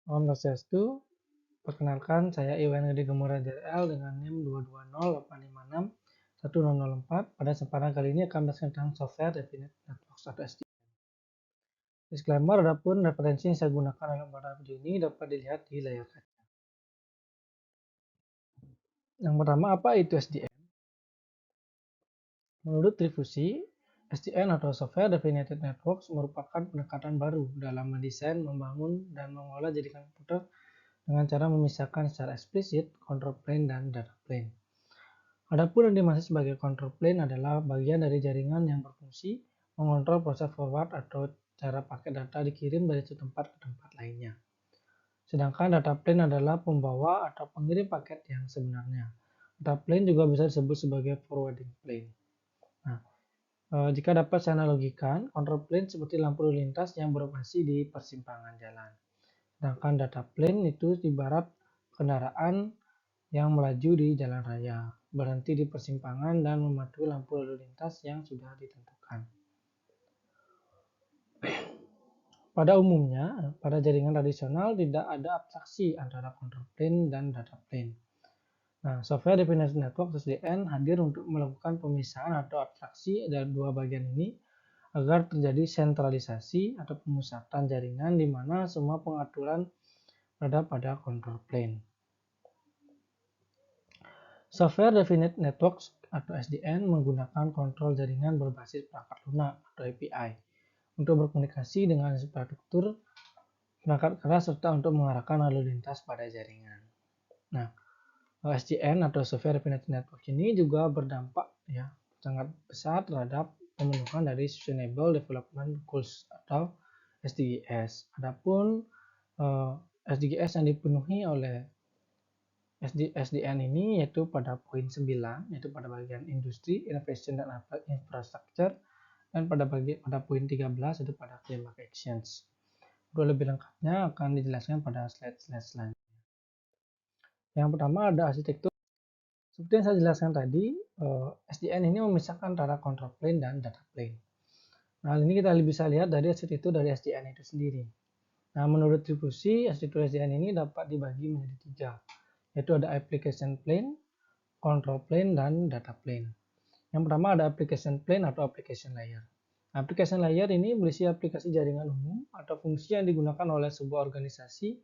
Om Swastiastu, perkenalkan saya Iwan Gede Gemura JRL dengan NIM 220856104. Pada kesempatan kali ini akan bahas tentang Software Definite Networks atau SDN. Disclaimer, adapun referensi yang saya gunakan dalam pada video ini dapat dilihat di layar kaca. Yang pertama, apa itu SDN? Menurut Trifusi, SDN atau Software Definite Networks merupakan pendekatan baru dalam mendesain, membangun, dan mengolah jaringan komputer dengan cara memisahkan secara eksplisit control plane dan data plane. Adapun yang dimaksud sebagai control plane adalah bagian dari jaringan yang berfungsi mengontrol proses forward atau cara paket data dikirim dari satu tempat ke tempat lainnya. Sedangkan data plane adalah pembawa atau pengirim paket yang sebenarnya. Data plane juga bisa disebut sebagai forwarding plane. Nah, jika dapat saya analogikan, control plane seperti lampu lalu lintas yang beroperasi di persimpangan jalan. Sedangkan data plane itu ibarat kendaraan yang melaju di jalan raya, berhenti di persimpangan dan mematuhi lampu lalu lintas yang sudah ditentukan. Pada umumnya, pada jaringan tradisional tidak ada abstraksi antara control plane dan data plane. Nah, Software Definite Network (SDN) hadir untuk melakukan pemisahan atau abstraksi dari dua bagian ini agar terjadi sentralisasi atau pemusatan jaringan di mana semua pengaturan berada pada control plane. Software Definite Networks atau SDN menggunakan kontrol jaringan berbasis perangkat lunak atau API untuk berkomunikasi dengan infrastruktur perangkat keras serta untuk mengarahkan lalu lintas pada jaringan. Nah, SDN atau Software Definite Network ini juga berdampak sangat besar terhadap pemenuhan dari Sustainable Development Goals atau SDGs. Adapun SDGs yang dipenuhi oleh SDN ini yaitu pada poin 9, yaitu pada bagian industri, innovation, dan infrastructure, dan pada poin 13 yaitu pada climate actions. Untuk lebih lengkapnya akan dijelaskan pada slide selanjutnya. Yang pertama ada arsitektur. Seperti yang saya jelaskan tadi, SDN ini memisahkan antara control plane dan data plane. Nah, ini kita bisa lihat dari arsitektur dari SDN itu sendiri. Nah, menurut Trifusi, arsitektur SDN ini dapat dibagi menjadi 3, yaitu ada application plane, control plane, dan data plane. Yang pertama ada application plane atau application layer. Application layer ini berisi aplikasi jaringan umum atau fungsi yang digunakan oleh sebuah organisasi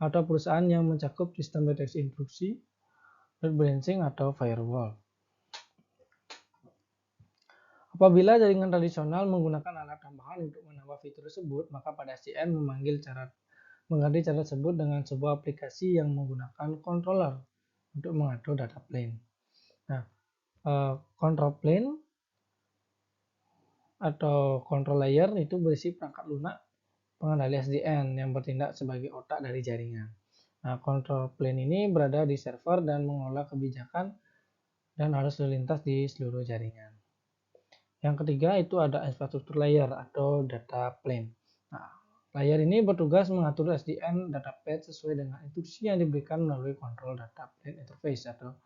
atau perusahaan yang mencakup sistem deteksi intrusi, load balancing, atau firewall. Apabila jaringan tradisional menggunakan alat tambahan untuk menambah fitur tersebut, maka pada SDN mengganti cara tersebut dengan sebuah aplikasi yang menggunakan controller untuk mengatur data plane. Nah, control plane atau control layer itu berisi perangkat lunak pengendali SDN yang bertindak sebagai otak dari jaringan. Nah, control plane ini berada di server dan mengelola kebijakan dan arus lalu lintas di seluruh jaringan. Yang ketiga itu ada infrastruktur layer atau data plane. Nah, layer ini bertugas mengatur SDN data plane sesuai dengan instruksi yang diberikan melalui control data plane interface atau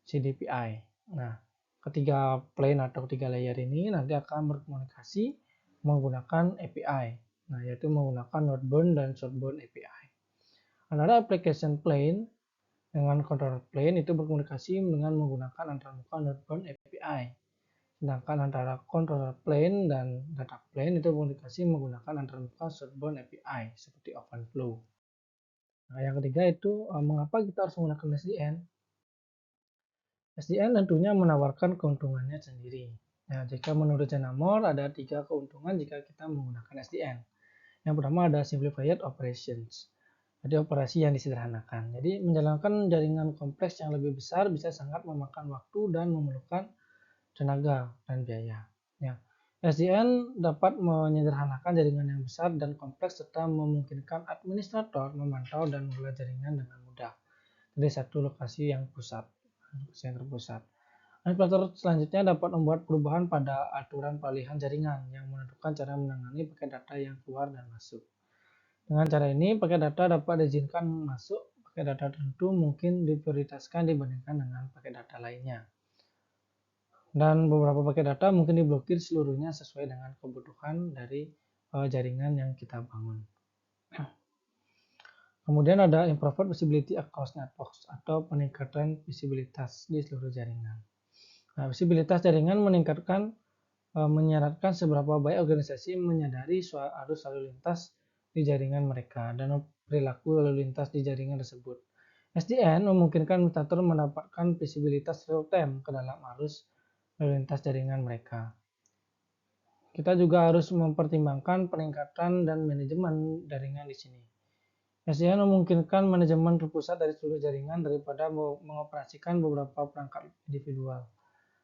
CDPI. Nah, ketiga plane atau ketiga layer ini nanti akan berkomunikasi menggunakan API. Nah, yaitu menggunakan northbound dan southbound API. Antara application plane dengan control plane itu berkomunikasi dengan menggunakan antarmuka northbound API. Sedangkan antara controller plane dan data plane itu berkomunikasi menggunakan antarmuka southbound API seperti OpenFlow. Nah, yang ketiga itu mengapa kita harus menggunakan SDN? SDN tentunya menawarkan keuntungannya sendiri. Nah, jika menurut Janamor ada 3 keuntungan jika kita menggunakan SDN. Yang pertama ada simplified operations. Jadi operasi yang disederhanakan. Jadi menjalankan jaringan kompleks yang lebih besar bisa sangat memakan waktu dan memerlukan tenaga dan biaya. Ya. SDN dapat menyederhanakan jaringan yang besar dan kompleks serta memungkinkan administrator memantau dan mengelola jaringan dengan mudah dari satu lokasi yang terpusat. Administrator selanjutnya dapat membuat perubahan pada aturan peralihan jaringan yang menentukan cara menangani paket data yang keluar dan masuk. Dengan cara ini, paket data dapat diizinkan masuk, paket data tertentu mungkin diprioritaskan dibandingkan dengan paket data lainnya. Dan beberapa paket data mungkin diblokir seluruhnya sesuai dengan kebutuhan dari jaringan yang kita bangun. Kemudian ada improved visibility across networks atau peningkatan visibilitas di seluruh jaringan. Nah, visibilitas jaringan menyarankan seberapa baik organisasi menyadari arus lalu lintas di jaringan mereka dan perilaku lalu lintas di jaringan tersebut. SDN memungkinkan administrator mendapatkan visibilitas real time ke dalam arus lalu lintas jaringan mereka. Kita juga harus mempertimbangkan peningkatan dan manajemen jaringan di sini. SDN memungkinkan manajemen terpusat dari seluruh jaringan daripada mengoperasikan beberapa perangkat individual.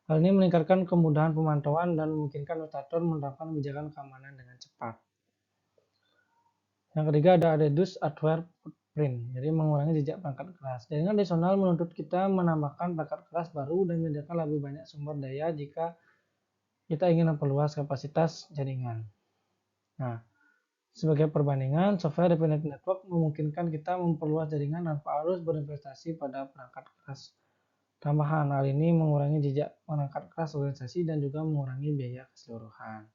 Hal ini meningkatkan kemudahan pemantauan dan memungkinkan administrator menerapkan kebijakan keamanan dengan cepat. Yang ketiga ada reduce hardware footprint, jadi mengurangi jejak perangkat keras. Jaringan tradisional menuntut kita menambahkan perangkat keras baru dan menyediakan lebih banyak sumber daya jika kita ingin memperluas kapasitas jaringan. Nah, sebagai perbandingan, software defined network memungkinkan kita memperluas jaringan tanpa harus berinvestasi pada perangkat keras tambahan. Hal ini mengurangi jejak perangkat keras organisasi dan juga mengurangi biaya keseluruhan.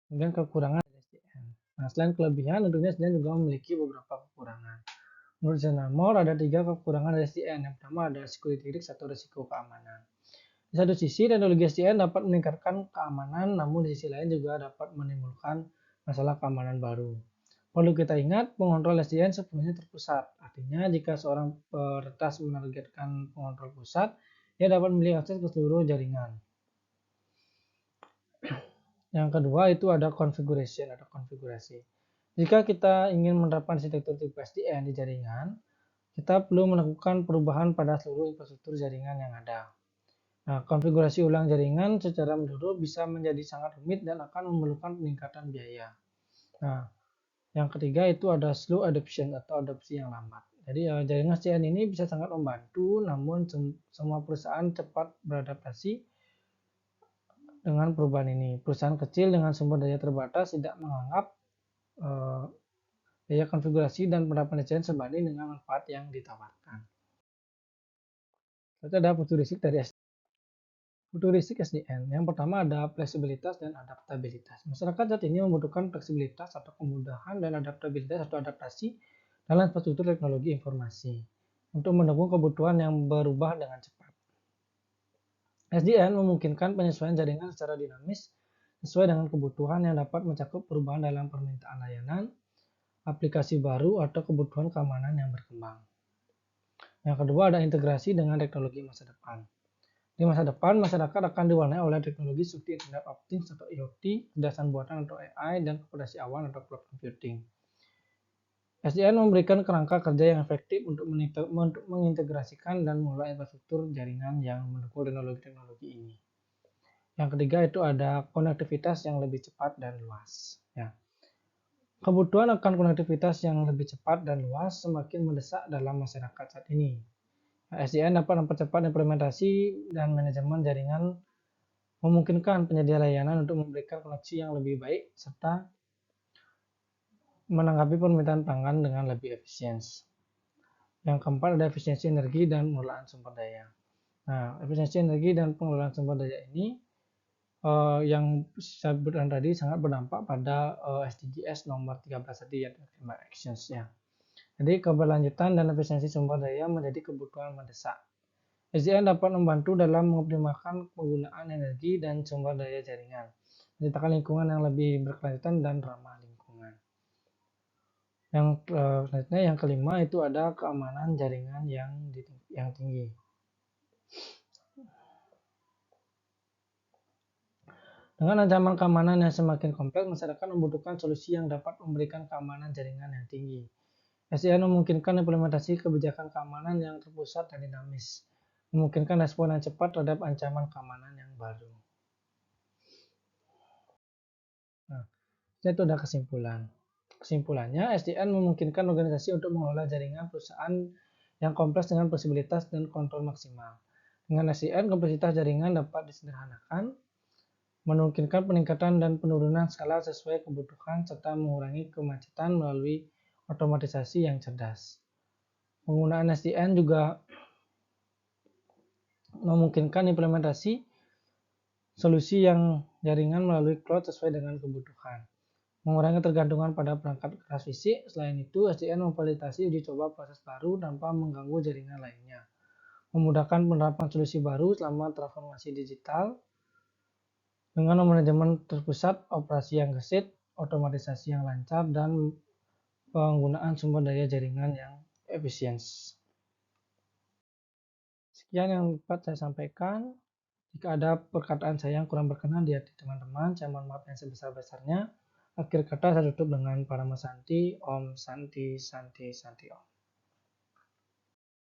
Kemudian kekurangan SDN. Nah, selain kelebihan, tentunya SDN juga memiliki beberapa kekurangan. Menurut Zenamore ada 3 kekurangan dari SDN. Yang pertama ada security risk atau risiko keamanan. Di satu sisi, teknologi SDN dapat meningkatkan keamanan, namun di sisi lain juga dapat menimbulkan masalah keamanan baru. Perlu kita ingat, pengontrol SDN sepenuhnya terpusat. Artinya, jika seorang peretas menargetkan pengontrol pusat, dia dapat memiliki akses ke seluruh jaringan. Yang kedua itu ada configuration atau konfigurasi. Jika kita ingin menerapkan arsitektur tipe SDN di jaringan, kita perlu melakukan perubahan pada seluruh infrastruktur jaringan yang ada. Nah, konfigurasi ulang jaringan secara menyeluruh bisa menjadi sangat rumit dan akan memerlukan peningkatan biaya. Nah, yang ketiga itu ada slow adoption atau adopsi yang lambat. Jadi jaringan SDN ini bisa sangat membantu, namun semua perusahaan cepat beradaptasi dengan perubahan ini. Perusahaan kecil dengan sumber daya terbatas tidak menganggap daya konfigurasi dan penerapan SDN sebanding dengan manfaat yang ditawarkan. Kita ada futuristik dari SDN. Futuristik SDN. Yang pertama ada fleksibilitas dan adaptabilitas. Masyarakat saat ini membutuhkan fleksibilitas atau kemudahan dan adaptabilitas atau adaptasi dalam infrastruktur teknologi informasi untuk mendukung kebutuhan yang berubah dengan cepat. SDN memungkinkan penyesuaian jaringan secara dinamis sesuai dengan kebutuhan yang dapat mencakup perubahan dalam permintaan layanan, aplikasi baru, atau kebutuhan keamanan yang berkembang. Yang kedua ada integrasi dengan teknologi masa depan. Di masa depan, masyarakat akan diwarnai oleh teknologi seperti Internet of Things atau IoT, kecerdasan buatan atau AI, dan komputerasi awan atau cloud computing. SDN memberikan kerangka kerja yang efektif untuk mengintegrasikan dan mengelola infrastruktur jaringan yang mendukung teknologi-teknologi ini. Yang ketiga itu ada konektivitas yang lebih cepat dan luas. Ya. Kebutuhan akan konektivitas yang lebih cepat dan luas semakin mendesak dalam masyarakat saat ini. SDN dapat mempercepat implementasi dan manajemen jaringan, memungkinkan penyedia layanan untuk memberikan koneksi yang lebih baik serta menanggapi permintaan pelanggan dengan lebih efisien. Yang keempat ada efisiensi energi dan pengelolaan sumber daya. Nah, efisiensi energi dan pengelolaan sumber daya ini yang saya sebutkan tadi sangat berdampak pada SDGs nomor 13 tadi ya, Climate Actions ya. Jadi keberlanjutan dan efisiensi sumber daya menjadi kebutuhan mendesak. SDN dapat membantu dalam mengoptimalkan penggunaan energi dan sumber daya jaringan, menciptakan lingkungan yang lebih berkelanjutan dan ramah lingkungan. Yang selanjutnya yang kelima itu ada keamanan jaringan yang tinggi. Dengan ancaman keamanan yang semakin kompleks, masyarakat membutuhkan solusi yang dapat memberikan keamanan jaringan yang tinggi. SDN memungkinkan implementasi kebijakan keamanan yang terpusat dan dinamis, memungkinkan respon yang cepat terhadap ancaman keamanan yang baru. Nah, itu ada kesimpulan. Kesimpulannya, SDN memungkinkan organisasi untuk mengelola jaringan perusahaan yang kompleks dengan fleksibilitas dan kontrol maksimal. Dengan SDN, kompleksitas jaringan dapat disederhanakan, memungkinkan peningkatan dan penurunan skala sesuai kebutuhan, serta mengurangi kemacetan melalui otomatisasi yang cerdas. Penggunaan SDN juga memungkinkan implementasi solusi yang jaringan melalui cloud sesuai dengan kebutuhan. mengurangi ketergantungan pada perangkat keras fisik. Selain itu, SDN memfasilitasi uji coba proses baru tanpa mengganggu jaringan lainnya, memudahkan penerapan solusi baru selama transformasi digital. Dengan manajemen terpusat, operasi yang gesit, otomatisasi yang lancar, dan penggunaan sumber daya jaringan yang efisien. Sekian yang dapat saya sampaikan. Jika ada perkataan saya yang kurang berkenan di hati teman-teman, saya mohon maaf yang sebesar-besarnya. Akhir kata saya tutup dengan Parama Santi, Om Santi Santi Santi Om.